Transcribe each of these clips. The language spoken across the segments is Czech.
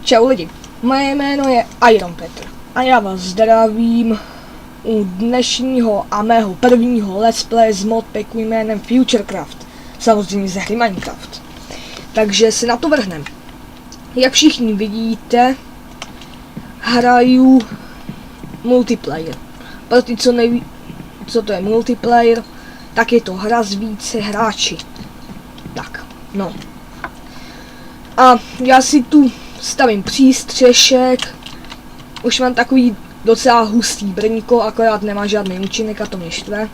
Čau lidi, moje jméno je Iron Petr a já vás zdravím u dnešního a mého prvního let's play z modpacku jménem Futurecraft, samozřejmě ze hry Minecraft. Takže se na to vrhnem. Jak všichni vidíte, hraju multiplayer. Pro ty, co neví, co to je multiplayer, tak je to hra s více hráči. Tak, no. A já si tu stavím přístřešek. Už mám takový docela hustý brňko, akorát nemá žádný účinek a to mě štve.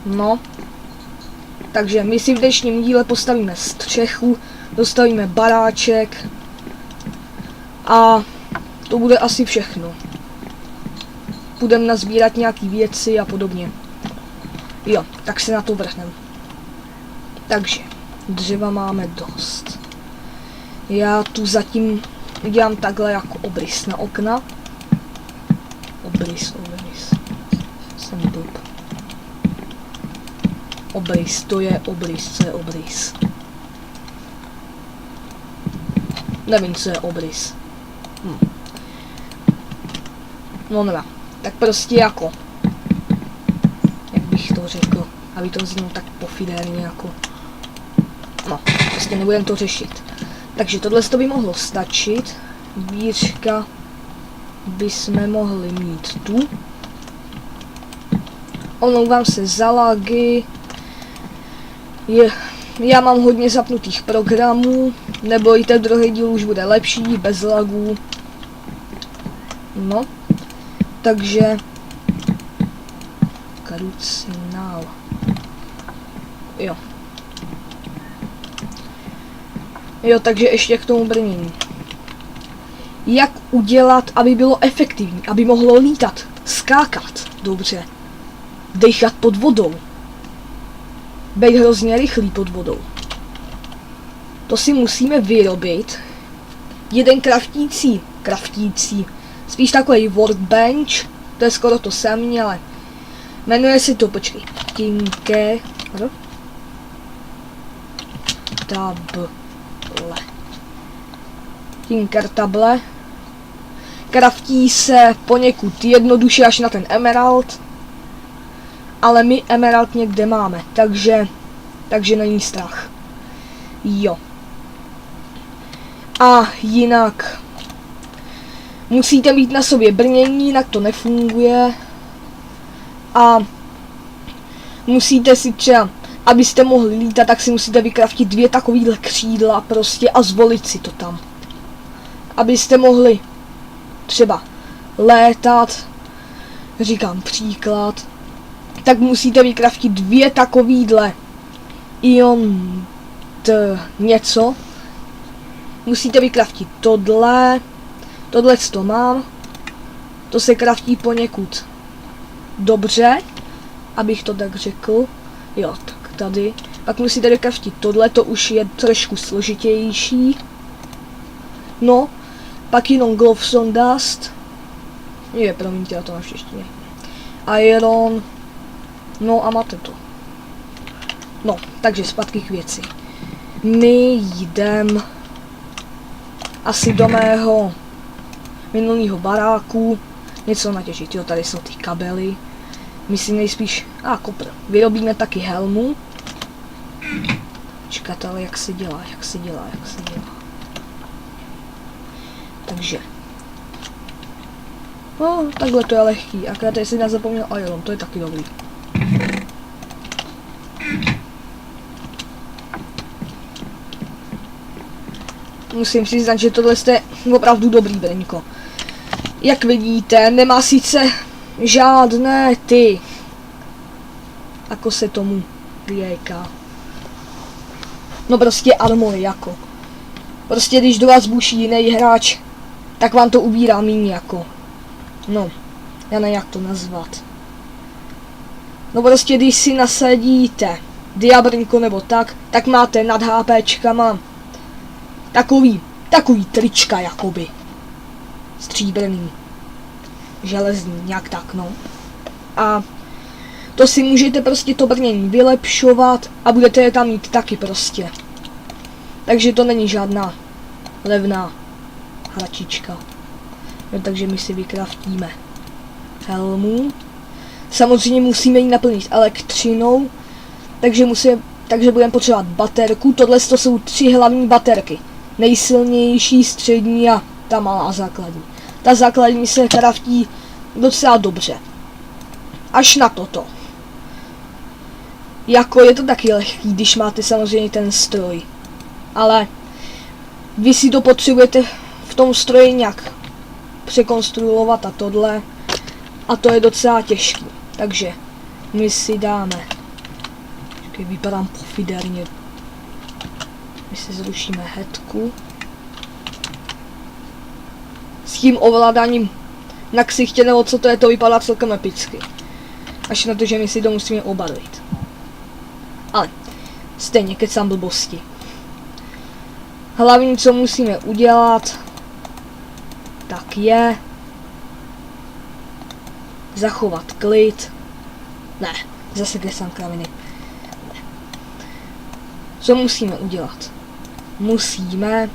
No. Takže my si v dnešním díle postavíme střechu, dostavíme baráček a to bude asi všechno. Budeme nazbírat nějaký věci a podobně. Jo, tak se na to vrhneme. Takže, dřeva máme dost. Já tu zatím udělám takhle jako obrys na okna. Obrys. Jsem blb. Obrys, to je obrys, co je obrys? Nevím, co je obrys. No nevím. Tak prostě jako, jak bych to řekl, aby to znělo tak pofidérně jako, no, prostě nebudem to řešit. Takže tohle by mohlo stačit, dvířka bychom mohli mít tu. Omlouvám se za lagy, já mám hodně zapnutých programů, nebojte, druhý díl už bude lepší, bez lagů. No. Takže karucinál. Jo, takže ještě k tomu brnění. Jak udělat, aby bylo efektivní, aby mohlo lítat, skákat, dobře, dechat pod vodou, být hrozně rychlý pod vodou. To si musíme vyrobit jeden kraftící, spíš takový workbench, to je skoro to samé, ale jmenuje se to, počkej, Tinkertable. Kraftí se poněkud jednoduše až na ten emerald, ale my emerald někde máme, takže není strach. Jo. A jinak musíte mít na sobě brnění, jinak to nefunguje. A musíte si třeba, abyste mohli lítat, tak si musíte vykraftit 2 takovýhle křídla prostě a zvolit si to tam. Abyste mohli třeba létat, říkám příklad, tak musíte vykraftit 2 takovýhle něco. Musíte vykraftit tohle to mám, to se kraftí poněkud dobře, abych to tak řekl, jo, tak tady, pak musíte vykraftit tohle, to už je trošku složitější, no, pak jenom gloves on dust, promiňte, já to mám v češtině, iron, no a máte to, no, takže zpátky k věci, my jdem asi do mého minulého baráku něco natěžit. Jo, tady jsou ty kabely. My si nejspíš, kopr. Vyrobíme taky helmu. Čekat, ale jak se dělá. Takže. No, takhle to je lehký. Akorát tady si nezapomněl iron, to je taky dobrý. Musím přiznat, že tohle je opravdu dobrý brňko. Jak vidíte, nemá sice žádné ty, jako se tomu říká. No prostě armory jako. Prostě když do vás buší jiný hráč, tak vám to ubírá míň jako. No, já nevím jak to nazvat. No prostě když si nasadíte diabrňko nebo tak máte nad HPčkama takový trička jakoby. Stříbrný. Železný, nějak tak, no. A to si můžete prostě to brnění vylepšovat a budete je tam mít taky prostě. Takže to není žádná levná hračička. No, takže my si vykraftíme helmu. Samozřejmě musíme ji naplnit elektřinou, takže budeme potřebovat baterku. Tohle to jsou 3 hlavní baterky. Nejsilnější, střední a ta malá základní. Ta základní se kraftí docela dobře. Až na toto. Jako je to taky lehký, když máte samozřejmě ten stroj. Ale vy si to potřebujete v tom stroji nějak překonstruovat a tohle. A to je docela těžké. Takže my si dáme. Počkej, vypadám pofiderně. My si zrušíme headku. S tím ovládáním na ksichtě, nebo co to je, to vypadá celkem epicky. Až na to, že my si to musíme obarvit. Ale stejně kecám blbosti. Hlavní, co musíme udělat, tak je zachovat klid. Ne, zase kecám kraviny. Ne. Co musíme udělat? Musíme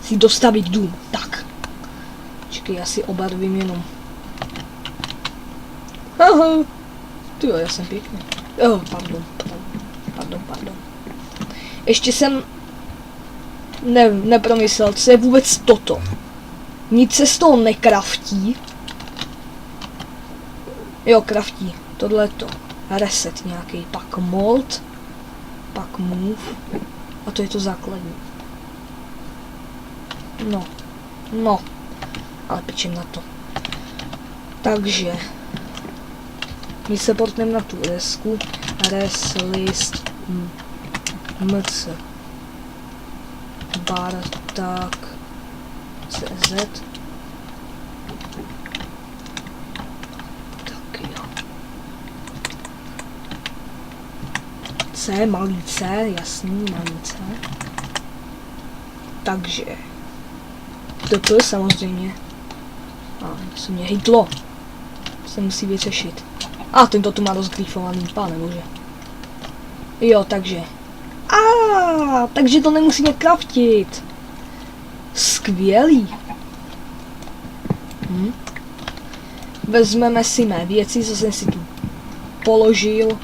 si dostavit dům. Tak. Počkej, já si obarvím jenom. Haha. Tyjo, já jsem pěkný. Oh, pardon. Ještě jsem nepromyslel, co je vůbec toto. Nic se z toho nekraftí. Jo, kraftí. Tohleto. Reset nějaký. Pak mold. Pak move. A to je to základní. No. Ale pečem na to. Takže my se portneme na tu desku. Res list mc bar tak cz. Tak jo. C, malý C, jasný, malý C. Takže TP samozřejmě. A se mě hejtlo. Se musí vyřešit. A tento tu má rozgrifovaný, pane bože. Jo, takže. Takže to nemusíme craftit. Skvělý. Vezmeme si mé věci, co jsem si tu položil,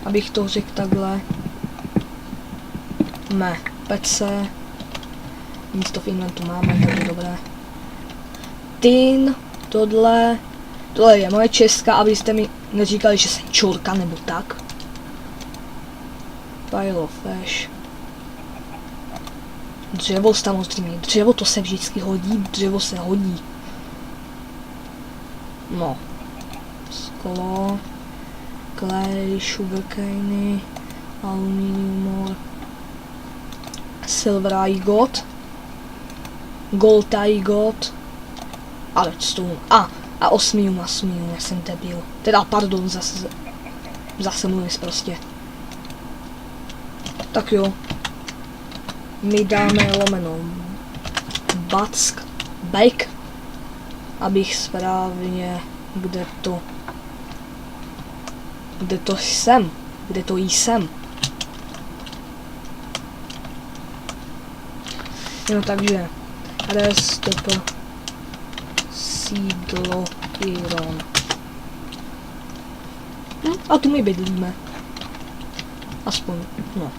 abych to řekl takhle. Mé pece. Nic to v inventu máme, takže dobré. Tin, tohle je moje česká, abyste mi neříkali, že jsem čorka nebo tak. Pile of ash. Dřevo samozřejmě, dřevo to se vždycky hodí, dřevo se hodí. No. Sklo, clay, sugarcane, aluminium ore, silver I got, gold I got, a redstone. A osmium, já jsem debil. Teda pardon, zase mluvím prostě. Tak jo. My dáme lomeno back, abych správně, kde to jsem. No takže, restop sídlo iron. A tu my bydlíme. Aspoň, no.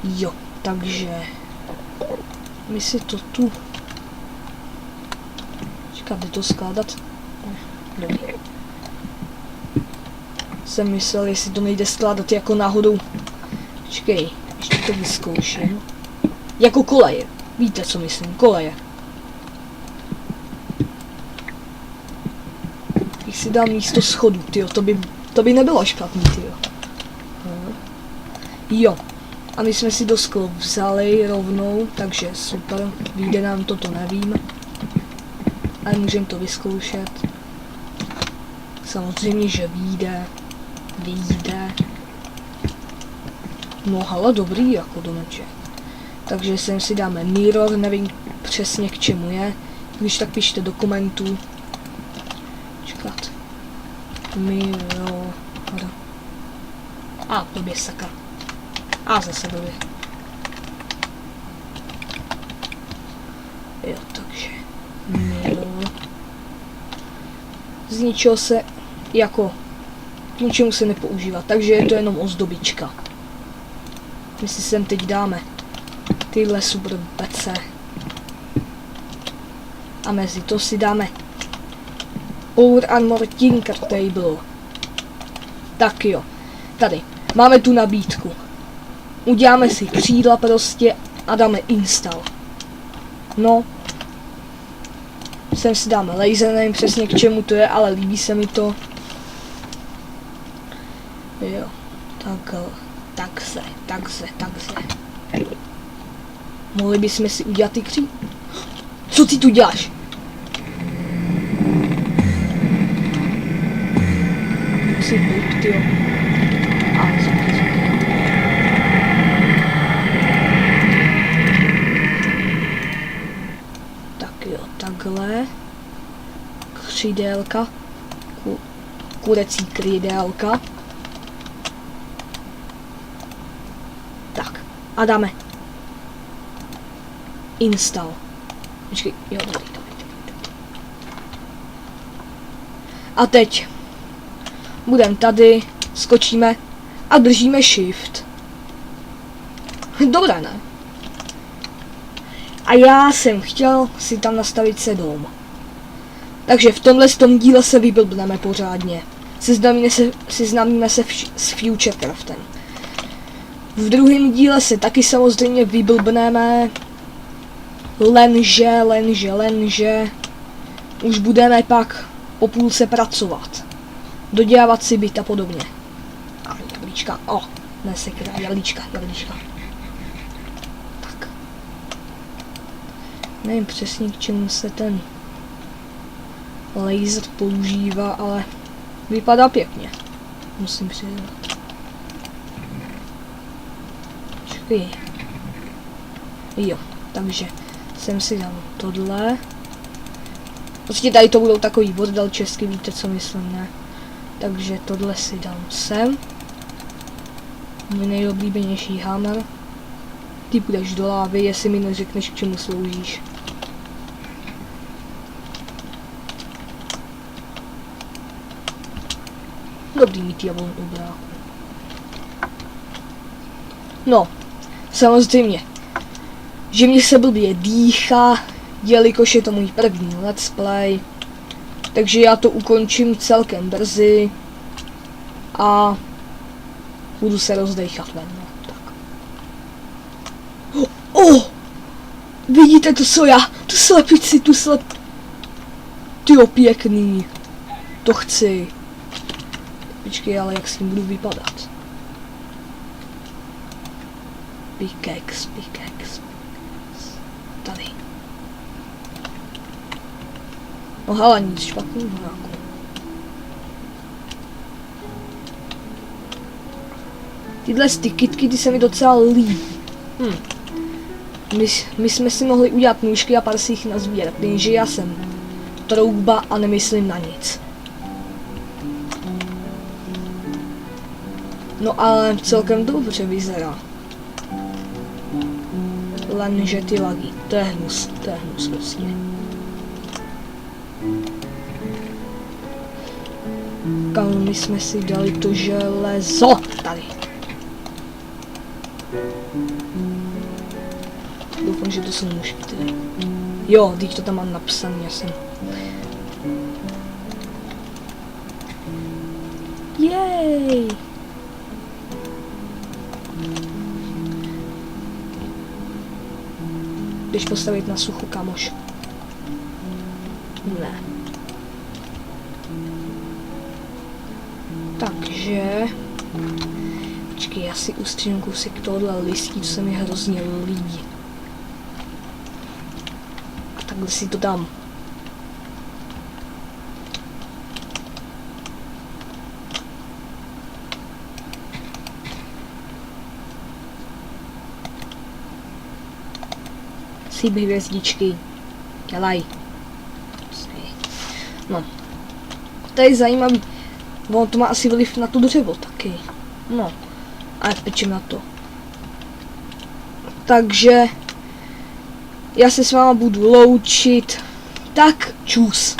Jo, takže my si to tu. Čekat, jde to skládat? Dobrý. Jsem myslel, jestli to nejde skládat jako náhodou. Počkej, ještě to vyzkouším. Jako koleje. Víte, co myslím, koleje. Když si dám místo schodů, tyjo, to by nebylo špatný, tyjo. Jo. A my jsme si do sklo vzali rovnou, takže super, vyjde nám to nevím. Ale můžeme to vyzkoušet. Samozřejmě, že vyjde. No hele, dobrý jako domeček. Takže sem si dáme mirror, nevím přesně k čemu je. Když tak pište do komentů. Čekat. Mirror. A, blbě, sakra. A zase blbě. Jo, takže mil. Z ničeho se jako k ničemu se nepoužívá, takže je to jenom ozdobička. My si sem teď dáme tyhle super pece. A mezi to si dáme Power Armor Tinker Table. Tak jo, tady máme tu nabídku. Uděláme si křídla prostě a dáme install. No. Sem si dáme laser, nevím přesně k čemu to je, ale líbí se mi to. Jo, takhle. Mohli bychom si udělat ty kří... Co ty tu děláš? Musí být, tyjo. Tak jo, takhle. Křídélka. Kurecí křídélka. Tak, a dáme install. Počkej, jo, tady. A teď budeme tady, skočíme a držíme shift. Dobré, ne? A já jsem chtěl si tam nastavit 7. Takže v tomhle díle se vyblbneme pořádně. Seznámíme se s Futurecraftem. V druhém díle se taky samozřejmě vyblbneme. Lenže už budeme pak po půlce pracovat. Dodělávat si byt a podobně. A jablíčka, nesekra, jablíčka. Tak. Nevím přesně k čemu se ten laser používá, ale vypadá pěkně. Musím přiznat. Počkej. Jo, takže jsem si dal tohle. Prostě tady to budou takový bordel česky, víte co myslím, ne? Takže tohle si dám sem. Můj nejoblíbenější hammer. Ty půjdeš do lávy, jestli mi neřekneš, k čemu sloužíš. Dobrý mít jablon u bráku. No, samozřejmě, že mě se blbě dýchá, jelikož je to můj první let's play, takže já to ukončím celkem brzy a budu se rozdejchat ven, no, tak. Vidíte to, co já, tu slepici, Tyjo, pěkný, to chci. Počkej, ale jak s tím budu vypadat? Pickaxe. Tady. No hele, nic špatného jako. Tyhle kytky, ty se mi docela líbí. My jsme si mohli udělat nůžky a pár si jich nazbírat, jenže já jsem trouba a nemyslím na nic. No ale celkem dobře vyzerá. Lenže ty lagy, to je hnus prostě. Kam my jsme si dali to železo? Tady. Doufám, že to jsou nůžky tedy. Jo, teď to tam mám napsaný, jasně. Jej! Jdeš postavit na suchu, kamoš. Ne. Takže... Počkej, já si ustřím kousek tohohle listí, co se mi hrozně líbí. A takhle si to dám. Síby hvězdičky. Dělaj. No. To je zajímavý. On to má asi vliv na to dřevo taky. No. Ale pečím na to. Takže já se s váma budu loučit, tak čus.